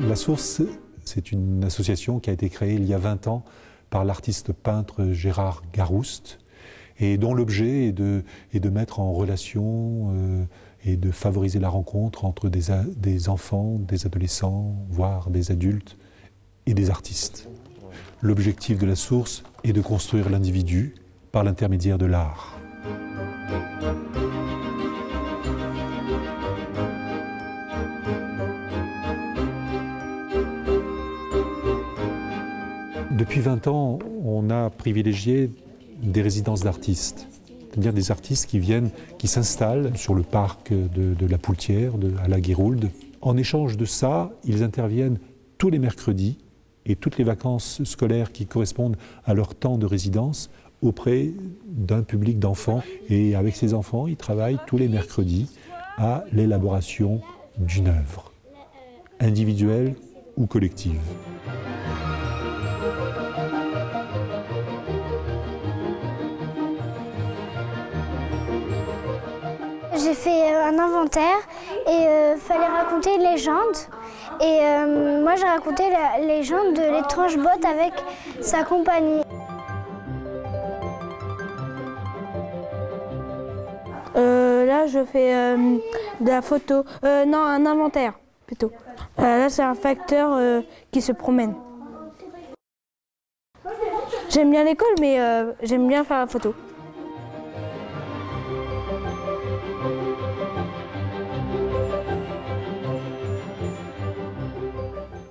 La Source, c'est une association qui a été créée il y a 20 ans par l'artiste peintre Gérard Garouste et dont l'objet est de mettre en relation et de favoriser la rencontre entre des enfants, des adolescents, voire des adultes et des artistes. L'objectif de La Source est de construire l'individu par l'intermédiaire de l'art. Depuis 20 ans, on a privilégié des résidences d'artistes, c'est-à-dire des artistes qui s'installent sur le parc de la Poultière, à la Guéroulde. En échange de ça, ils interviennent tous les mercredis et toutes les vacances scolaires qui correspondent à leur temps de résidence auprès d'un public d'enfants. Et avec ces enfants, ils travaillent tous les mercredis à l'élaboration d'une œuvre, individuelle ou collective. J'ai fait un inventaire et fallait raconter une légende. Et moi j'ai raconté la légende de l'étrange botte avec sa compagnie. Là je fais de la photo, non un inventaire plutôt. Là c'est un facteur qui se promène. J'aime bien l'école mais j'aime bien faire la photo.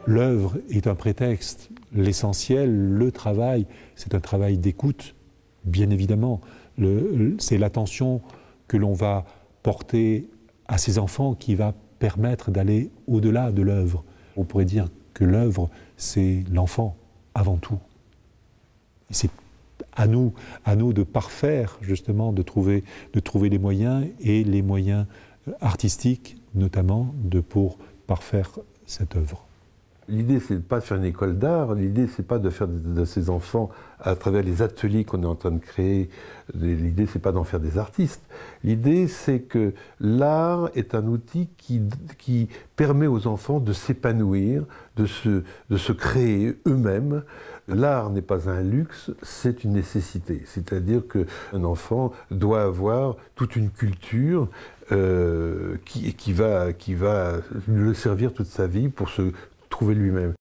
L'œuvre est un prétexte. L'essentiel, le travail, c'est un travail d'écoute, bien évidemment. C'est l'attention que l'on va porter à ces enfants qui va permettre d'aller au-delà de l'œuvre. On pourrait dire que l'œuvre, c'est l'enfant, avant tout. C'est à nous de parfaire, justement, de trouver les moyens, et les moyens artistiques, notamment, pour parfaire cette œuvre. L'idée, c'est pas de faire une école d'art, l'idée, c'est pas de faire de ces enfants, à travers les ateliers qu'on est en train de créer, l'idée, c'est pas d'en faire des artistes. L'idée, c'est que l'art est un outil qui permet aux enfants de s'épanouir, de se créer eux-mêmes. L'art n'est pas un luxe, c'est une nécessité. C'est-à-dire qu'un enfant doit avoir toute une culture qui va le servir toute sa vie pour se trouver lui-même.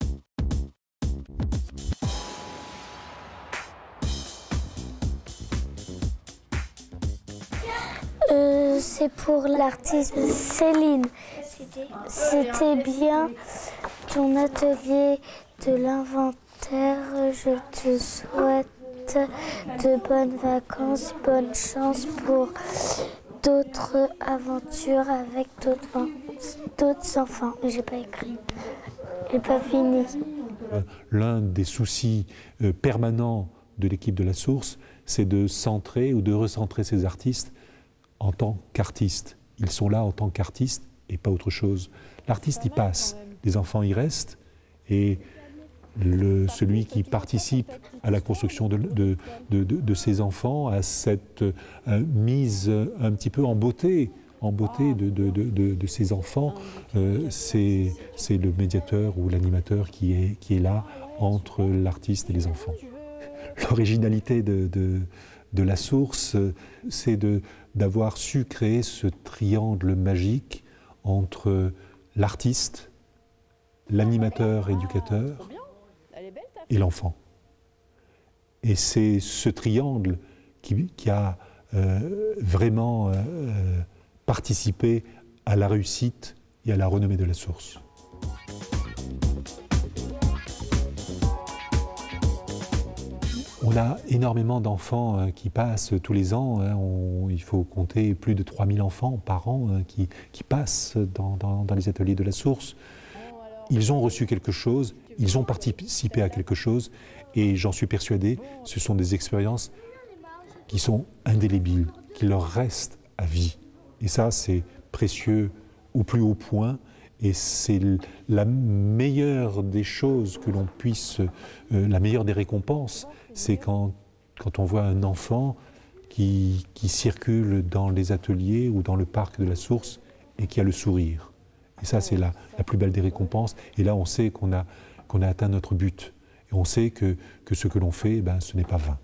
C'est pour l'artiste Céline. C'était bien ton atelier de l'inventaire. Je te souhaite de bonnes vacances, bonne chance pour d'autres aventures avec d'autres enfants. J'ai pas écrit. J'ai pas fini. L'un des soucis permanents de l'équipe de La Source, c'est de centrer ou de recentrer ces artistes en tant qu'artistes. Ils sont là en tant qu'artistes et pas autre chose. L'artiste y passe, les enfants y restent, et celui qui participe à la construction de ces enfants, à cette mise un petit peu en beauté de ces enfants, c'est le médiateur ou l'animateur qui est là entre l'artiste et les enfants. L'originalité de La Source, c'est d'avoir su créer ce triangle magique entre l'artiste, l'animateur éducateur et l'enfant. Et c'est ce triangle qui a vraiment participé à la réussite et à la renommée de La Source. On a énormément d'enfants qui passent tous les ans. Il faut compter plus de 3000 enfants par an qui passent dans les ateliers de La Source. Ils ont reçu quelque chose, ils ont participé à quelque chose, et j'en suis persuadé, ce sont des expériences qui sont indélébiles, qui leur restent à vie. Et ça, c'est précieux au plus haut point, et c'est la meilleure des choses que l'on puisse, la meilleure des récompenses, c'est quand on voit un enfant qui circule dans les ateliers ou dans le parc de La Source et qui a le sourire. Et ça, c'est la plus belle des récompenses. Et là, on sait qu'on a atteint notre but. Et on sait que ce que l'on fait, ben, ce n'est pas vain.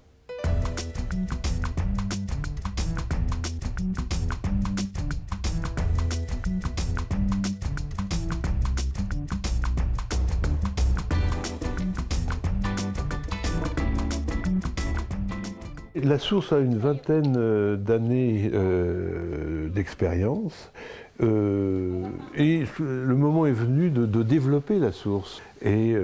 La source a une vingtaine d'années d'expérience et le moment est venu de développer la source. Et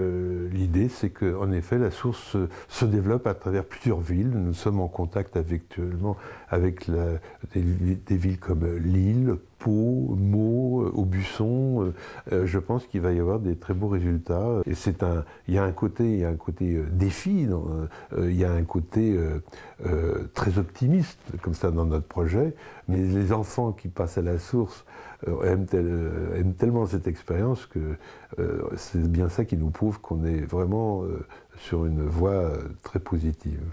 l'idée, c'est qu'en effet, la source se développe à travers plusieurs villes. Nous sommes en contact actuellement avec des villes comme Lille, Pau, Meaux, Aubusson. Je pense qu'il va y avoir des très beaux résultats. Et il y a un côté défi, il y a un côté très optimiste comme ça dans notre projet. Mais les enfants qui passent à la source aiment tellement cette expérience que c'est bien ça qui nous prouve qu'on est vraiment sur une voie très positive.